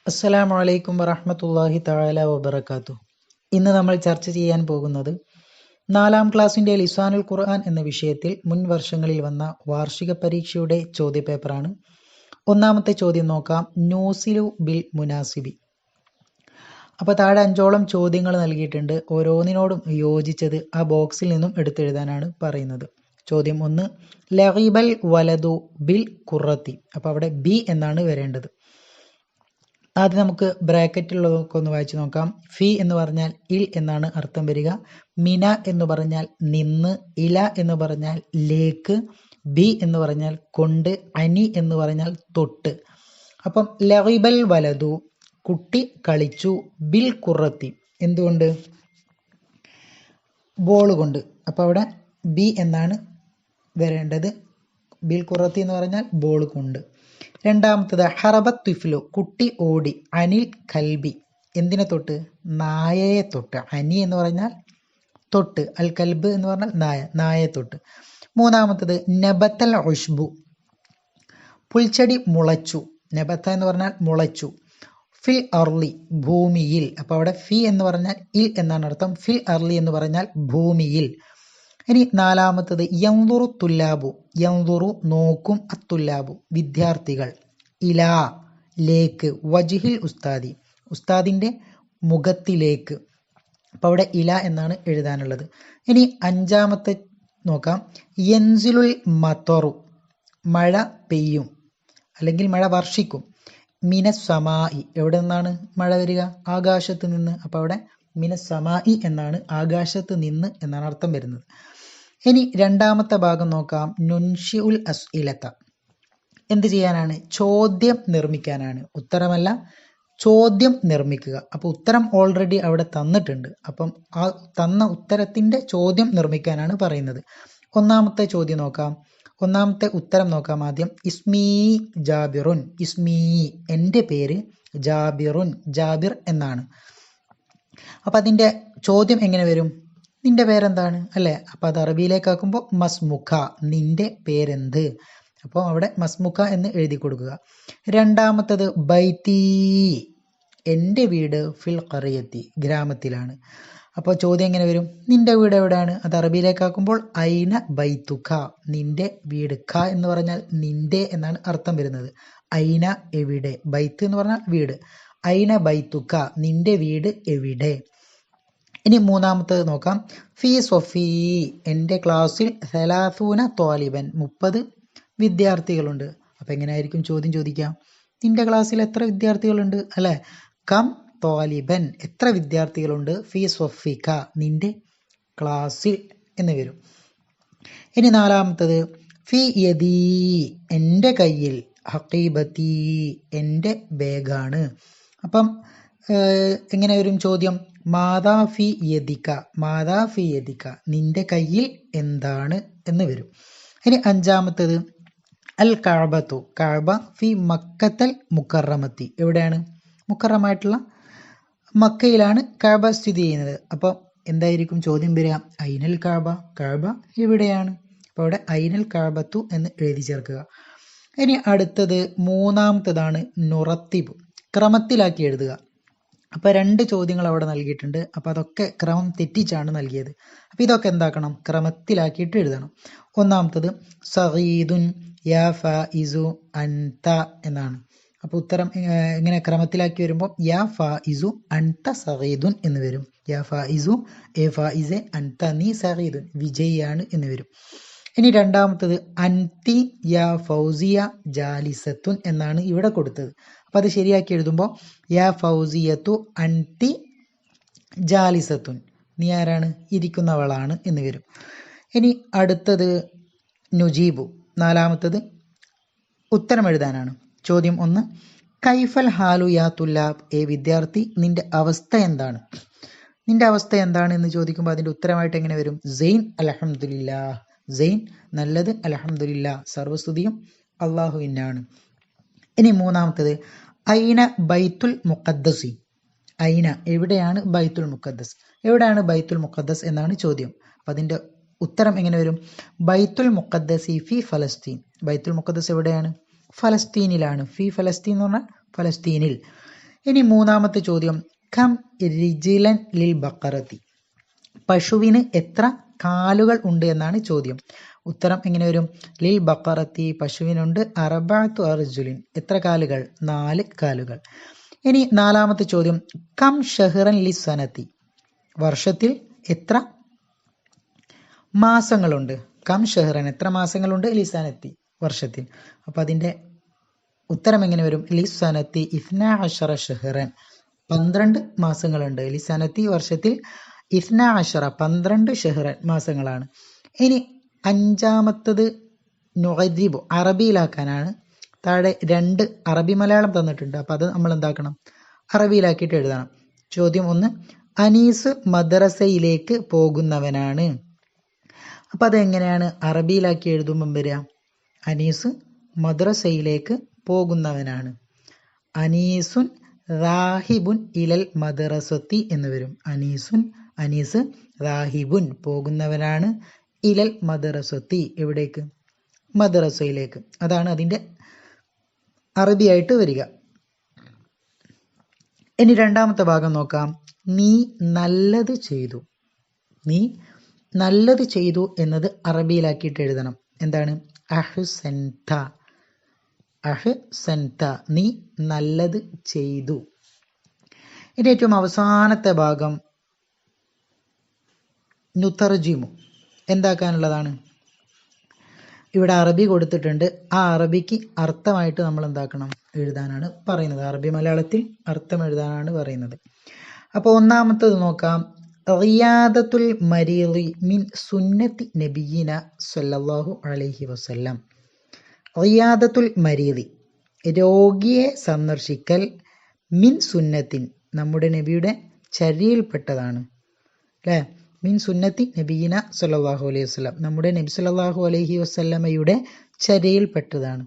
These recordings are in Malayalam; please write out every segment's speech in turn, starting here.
അസ്സലാമു അലൈക്കും വറഹ്മത്തുള്ളാഹി തആല വബറകാതുഹു. ഇന്ന് നമ്മൾ ചർച്ച ചെയ്യാൻ പോകുന്നത് 4-ാം ക്ലാസ്സിന്റെ ലിസാനുൽ ഖുർആൻ എന്ന വിഷയത്തിൽ മുൻ വർഷങ്ങളിൽ വന്ന വാർഷിക പരീക്ഷയുടെ ചോദ്യപേപ്പറാണ്. ഒന്നാമത്തെ ചോദ്യം നോക്കാം. നൂസിലു ബിൽ മുനാസിബി. അപ്പോൾ താഴെ 5ഓളം ചോദ്യങ്ങൾ നൽകിയിട്ടുണ്ട്. ഓരോന്നിനോടും യോജിച്ചത് ആ ബോക്സിൽ നിന്നും എടുത്തെഴുതാനാണ് പറയുന്നത്. ചോദ്യം 1, ലഗിബൽ വലതു ബിൽ ഖുറത്തി. അപ്പോൾ അവിടെ ബി എന്നാണ് വരേണ്ടത്. ആദ്യം നമുക്ക് ബ്രാക്കറ്റിലുള്ളതൊക്കെ ഒന്ന് വായിച്ചു നോക്കാം. ഫി എന്ന് പറഞ്ഞാൽ ഇൽ എന്നാണ് അർത്ഥം വരിക. മിന എന്ന് പറഞ്ഞാൽ നിന്ന്, ഇല എന്ന് പറഞ്ഞാൽ ലേക്ക്, ബി എന്ന് പറഞ്ഞാൽ കൊണ്ട്, അനി എന്ന് പറഞ്ഞാൽ തൊട്ട്. അപ്പം ലഗിബൽ വലതു കുട്ടി കളിച്ചു, ബിൽ ഖുറത്തി എന്തുകൊണ്ട്? ബോൾ കൊണ്ട്. അപ്പോൾ അവിടെ ബി എന്നാണ് വരേണ്ടത്. ബിൽ ഖുറത്തി എന്ന് പറഞ്ഞാൽ ബോൾ കൊണ്ട്. രണ്ടാമത്തത് ഹറബത്ത് തുഫ്ലു കുട്ടി ഓടി, അനിൽ കൽബി എന്തിനെ തൊട്ട്? നായയെ തൊട്ട്. അനി എന്ന് പറഞ്ഞാൽ തൊട്ട്, അൽ കൽബ് എന്ന് പറഞ്ഞാൽ നായ, നായയെ തൊട്ട്. മൂന്നാമത്തത് നബത്തൽ ഉഷ്ബു പുൽച്ചെടി മുളച്ചു. നബത്ത എന്ന് പറഞ്ഞാൽ മുളച്ചു. ഫിൽ അർലി ഭൂമിയിൽ. അപ്പോൾ അവിടെ ഫി എന്ന് പറഞ്ഞാൽ ഇൽ എന്നാണ് അർത്ഥം. ഫിൽ അർലി എന്ന് പറഞ്ഞാൽ ഭൂമിയിൽ. ഇനി നാലാമത്തത് യൻദുറു തുല്ലാബു. യൻദുറു നോക്കും, അത്തുല്ലാബു വിദ്യാർത്ഥികൾ. ഇലാ ലേക്ക്, വജ്ഹിൽ ഉസ്താദി ഉസ്താദിന്റെ മുഖത്തിലേക്ക്. അപ്പോൾ അവിടെ ഇല എന്നാണ് എഴുതാനുള്ളത്. ഇനി അഞ്ചാമത്തെ നോക്കാം. യൻസിലുൽ മത്തറു മഴ പെയ്യും അല്ലെങ്കിൽ മഴ വർഷിക്കും. മിനസ്സമായി എവിടെ നിന്നാണ് മഴ വരിക? ആകാശത്ത് നിന്ന്. അപ്പോൾ അവിടെ മിനസ്സമായി എന്നാണ് ആകാശത്ത് നിന്ന് എന്നാണ് അർത്ഥം വരുന്നത്. ഇനി രണ്ടാമത്തെ ഭാഗം നോക്കാം. നുൻഷി ഉൽ അസ്ഇലത എന്ത് ചെയ്യാനാണ്? ചോദ്യം നിർമ്മിക്കാനാണ്. ഉത്തരമല്ല, ചോദ്യം നിർമ്മിക്കുക. അപ്പോൾ ഉത്തരം ഓൾറെഡി അവിടെ തന്നിട്ടുണ്ട്. അപ്പം ആ തന്ന ഉത്തരത്തിന്റെ ചോദ്യം നിർമ്മിക്കാനാണ് പറയുന്നത്. ഒന്നാമത്തെ ചോദ്യം നോക്കാം. ഒന്നാമത്തെ ഉത്തരം നോക്കാം ആദ്യം. ഇസ്മീ ജാബിറുൻ. ഇസ്മീ എൻ്റെ പേര്, ജാബിറുൻ ജാബിർ എന്നാണ്. അപ്പം അതിൻ്റെ ചോദ്യം എങ്ങനെ വരും? നിന്റെ പേരെന്താണ് അല്ലേ? അപ്പം അത് അറബിയിലേക്കാക്കുമ്പോൾ മസ്മുഖ നിന്റെ പേരെന്ത്. അപ്പോൾ അവിടെ മസ്മുഖ എന്ന് എഴുതി കൊടുക്കുക. രണ്ടാമത്തത് ബൈത്തി എൻ്റെ വീട്, ഫിൽ ഖറിയത്തി ഗ്രാമത്തിലാണ്. അപ്പോൾ ചോദ്യം എങ്ങനെ വരും? നിന്റെ വീട് എവിടെയാണ്? അത് അറബിയിലേക്കാക്കുമ്പോൾ ഐന ബൈത്തുഖ നിന്റെ വീട്. ഖ എന്ന് പറഞ്ഞാൽ നിന്റെ എന്നാണ് അർത്ഥം വരുന്നത്. ഐന എവിടെ, ബൈത്ത് എന്ന് പറഞ്ഞാൽ വീട്. ഐന ബൈത്തുഖ നിന്റെ വീട് എവിടെ. ഇനി മൂന്നാമത്തത് നോക്കാം. ഫി സൊഫി എൻ്റെ ക്ലാസ്സിൽ 30 ത്വാലിബൻ 30 വിദ്യാർത്ഥികളുണ്ട്. അപ്പം എങ്ങനെയായിരിക്കും ചോദ്യം ചോദിക്കാം? നിന്റെ ക്ലാസ്സിൽ എത്ര വിദ്യാർത്ഥികളുണ്ട് അല്ലേ? കം ത്വാലിബൻ എത്ര വിദ്യാർത്ഥികളുണ്ട്? ഫി സൊഫിക നിന്റെ ക്ലാസ്സിൽ എന്ന് വരും. ഇനി നാലാമത്തത് ഫി യദീ എൻ്റെ കയ്യിൽ, ഹഖീബത്തി എൻ്റെ ബാഗാണ്. അപ്പം എങ്ങനെ വരും ചോദ്യം? മാതാ ഫി യദിക, മാതാ ഫി യദിക നിന്റെ കയ്യിൽ എന്താണ് എന്ന് വരും. ഇനി അഞ്ചാമത്തത് അൽ കഅബത്തു കഅബ ഫി മക്കത്തൽ മുക്കറമത്തി എവിടെയാണ്? മുക്കറമായിട്ടുള്ള മക്കയിലാണ് കഅബ സ്ഥിതി ചെയ്യുന്നത്. അപ്പം എന്തായിരിക്കും ചോദ്യം വരിക? ഐനൽ കഅബ കഅബ എവിടെയാണ്? അപ്പോൾ അവിടെ ഐനൽ കഅബത്തു എന്ന് എഴുതി ചേർക്കുക. ഇനി അടുത്തത് മൂന്നാമത്തതാണ് നുറത്തിബ് ക്രമത്തിലാക്കി എഴുതുക. അപ്പോൾ 2 ചോദ്യങ്ങൾ അവിടെ നൽകിയിട്ടുണ്ട്. അപ്പോൾ അതൊക്കെ ക്രമം തെറ്റിച്ചാണ് നൽകിയത്. അപ്പോൾ ഇതൊക്കെ എന്താക്കണം? ക്രമത്തിലാക്കിയിട്ട് എഴുതണം. ഒന്നാമത്തത് സഗീദുൻ യാ ഫായിസു അൻത എന്നാണ്. അപ്പോൾ ഉത്തരം ഇങ്ങനെ ക്രമത്തിലാക്കി വരുമ്പോൾ യാ ഫായിസു അൻത സഗീദുൻ എന്ന് വരും. യാ ഫായിസു എ ഫായിസെ അൻത നീ സഗീദുൻ വിജയിയാണ് എന്ന് വരും. ഇനി രണ്ടാമത്തത് അൻതി യാ ഫൗസിയ ജാലിസത്തുൻ എന്നാണ് ഇവിടെ കൊടുത്തത്. അപ്പം അത് ശരിയാക്കി എഴുതുമ്പോൾ യാ ഫൗസിയത്തു അൻതി ജാലിസത്തുൻ നീ ആരാണ്? ഇരിക്കുന്നവളാണ് എന്ന് വരും. ഇനി അടുത്തത് നുജീബു നാലാമത്തത് ഉത്തരം എഴുതാനാണ്. ചോദ്യം 1, കൈഫൽ ഹാലു യാ തുല്ലാബ് എ വിദ്യാർത്ഥി നിന്റെ അവസ്ഥ എന്താണ്? നിന്റെ അവസ്ഥ എന്താണ് എന്ന് ചോദിക്കുമ്പോൾ അതിൻ്റെ ഉത്തരമായിട്ട് എങ്ങനെ വരും? സെയിൻ അൽഹംദുലില്ലാ സെയിൻ നല്ലത്, അൽഹംദുലില്ലാ സർവസ്തുതിയും അള്ളാഹുവിനാണ്. ഇനി മൂന്നാമത്തത് ഐന ബൈത്തുൽ മുഖദ്ദസി. ഐന എവിടെയാണ് ബൈത്തുൽ മുഖദ്ദസ്? എവിടെയാണ് ബൈത്തുൽ മുഖദ്ദസ് എന്നാണ് ചോദ്യം. അപ്പം അതിൻ്റെ ഉത്തരം എങ്ങനെ വരും? ബൈത്തുൽ മുഖദ്ദസി ഫി ഫലസ്തീൻ. ബൈത്തുൽ മുഖദ്ദസ് എവിടെയാണ്? ഫലസ്തീനിലാണ്. ഫി ഫലസ്തീൻ എന്ന് പറഞ്ഞാൽ ഫലസ്തീനിൽ. ഇനി മൂന്നാമത്തെ ചോദ്യം, കം റിജിലൻ ലിൽ ബഖറത്തി, പശുവിന് എത്ര കാലുകൾ ഉണ്ട് എന്നാണ് ചോദ്യം. ഉത്തരം എങ്ങനെ വരും? ലിൽ ബഖറത്തി, പശുവിനുണ്ട് അർബഅത്തു അർജുലിൻ, എത്ര കാലുകൾ? 4 കാലുകൾ. ഇനി നാലാമത്തെ ചോദ്യം, കം ഷഹ്റൻ ലിസ്സനത്തി, വർഷത്തിൽ എത്ര മാസങ്ങളുണ്ട്? കം ഷഹ്റൻ, എത്ര മാസങ്ങളുണ്ട്? ലിസനത്തി, വർഷത്തിൽ. അപ്പൊ അതിന്റെ ഉത്തരം എങ്ങനെ വരും? ലിസനത്തി 12 ഷഹ്റൻ, 12 മാസങ്ങളുണ്ട്. ലിസനത്തി, വർഷത്തിൽ 12, 12 ഷഹ്റൻ മാസങ്ങളാണ്. ഇനി അഞ്ചാമത്തത് നുഅദിബു, അറബിയിലാക്കാനാണ്. താഴെ 2 അറബി മലയാളം തന്നിട്ടുണ്ട്. അപ്പൊ അത് നമ്മൾ എന്താക്കണം? അറബിയിലാക്കിയിട്ട് എഴുതണം. ചോദ്യം 1, അനീസ് മദ്രസയിലേക്ക് പോകുന്നവനാണ്. അപ്പൊ അതെങ്ങനെയാണ് അറബിയിലാക്കി എഴുതുമ്പം വരിക? അനീസ് മദ്രസയിലേക്ക് പോകുന്നവനാണ്. അനീസുൻ റാഹിബുൻ ഇലൽ മദ്രസത്തി എന്ന് വരും. അനീസ് റാഹിബുൻ, പോകുന്നവനാണ്, ഇലൽ മദ്രസത്തി, എവിടേക്ക്? മദ്രസയിലേക്ക്. അതാണ് അതിന്റെ അറബിയായിട്ട് വരിക. ഇനി രണ്ടാമത്തെ ഭാഗം നോക്കാം. നീ നല്ലത് ചെയ്തു. നീ നല്ലത് ചെയ്തു എന്നത് അറബിയിലാക്കിയിട്ട് എഴുതണം. എന്താണ്? അഹ്സൻത, അഹ്സൻത, നീ നല്ലത് ചെയ്തു. ഇനി ഏറ്റവും അവസാനത്തെ ഭാഗം നുതർജിമു, എന്താക്കാനുള്ളതാണ്? ഇവിടെ അറബി കൊടുത്തിട്ടുണ്ട്. ആ അറബിക്ക് അർത്ഥമായിട്ട് നമ്മൾ എന്താക്കണം? എഴുതാനാണ് പറയുന്നത്. അറബി മലയാളത്തിൽ അർത്ഥം എഴുതാനാണ് പറയുന്നത്. അപ്പോൾ ഒന്നാമത്തത് നോക്കാം. റിയാദത്തുൽ മരീദി മിൻ സുന്നത്തി നബിയിന സല്ലല്ലാഹു അലൈഹി വസല്ലം. റിയാദത്തുൽ മരീദി, രോഗിയെ സന്ദർശിക്കൽ, മിൻ സുന്നത്തിൻ, നമ്മുടെ നബിയുടെ ചര്യയിൽപ്പെട്ടതാണ്. അല്ലേ? മിൻ സുന്നത്തി നബിയിന സല്ലല്ലാഹു അലൈഹി വസല്ലം, നമ്മുടെ നബി സല്ലല്ലാഹു അലൈഹി വസല്ലമയുടെ ചര്യയിൽപ്പെട്ടതാണ്.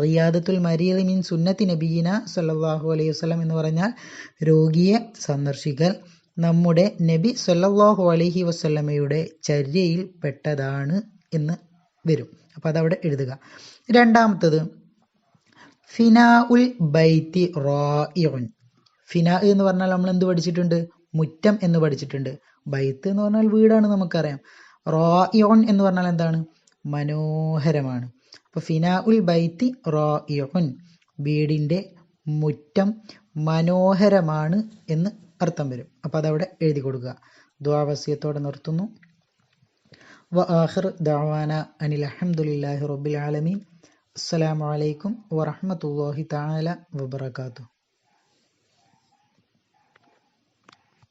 റിയാദത്തുൽ മരീദി മിൻ സുന്നത്തി നബിയിന സല്ലല്ലാഹു അലൈഹി വസല്ലം എന്ന് പറഞ്ഞാൽ രോഗിയെ സന്ദർശിക്കൽ നമ്മുടെ നബി സല്ലല്ലാഹു അലൈഹി വസല്ലമയുടെ ചര്യയിൽ പെട്ടതാണ് എന്ന് വരും. അപ്പൊ അതവിടെ എഴുതുക. രണ്ടാമത്തത് ഫിനാ ഉൽ ബൈത്തി റായിഉൻ. ഫിനാ എന്ന് പറഞ്ഞാൽ നമ്മൾ എന്ത് പഠിച്ചിട്ടുണ്ട്? മുറ്റം എന്ന് പഠിച്ചിട്ടുണ്ട്. ബൈത്ത് എന്ന് പറഞ്ഞാൽ വീടാണ്, നമുക്കറിയാം. റായിഉൻ എന്ന് പറഞ്ഞാൽ എന്താണ്? മനോഹരമാണ്. അപ്പൊ ഫിനാ ഉൽ ബൈത്തി റായിഉൻ, വീടിന്റെ മുറ്റം മനോഹരമാണ് എന്ന് അർത്ഥം വരും. അപ്പൊ അതവിടെ എഴുതി കൊടുക്കുക. ദുആ വസിയത്തോടെ നിർത്തുന്നു. വആഖിറു ദഅവാന അനിൽ ഹംദുലില്ലാഹി റബ്ബിൽ ആലമീൻ. അസ്സലാമു അലൈക്കും വറഹ്മത്തുള്ളാഹി തആല വബറകാതുഹു.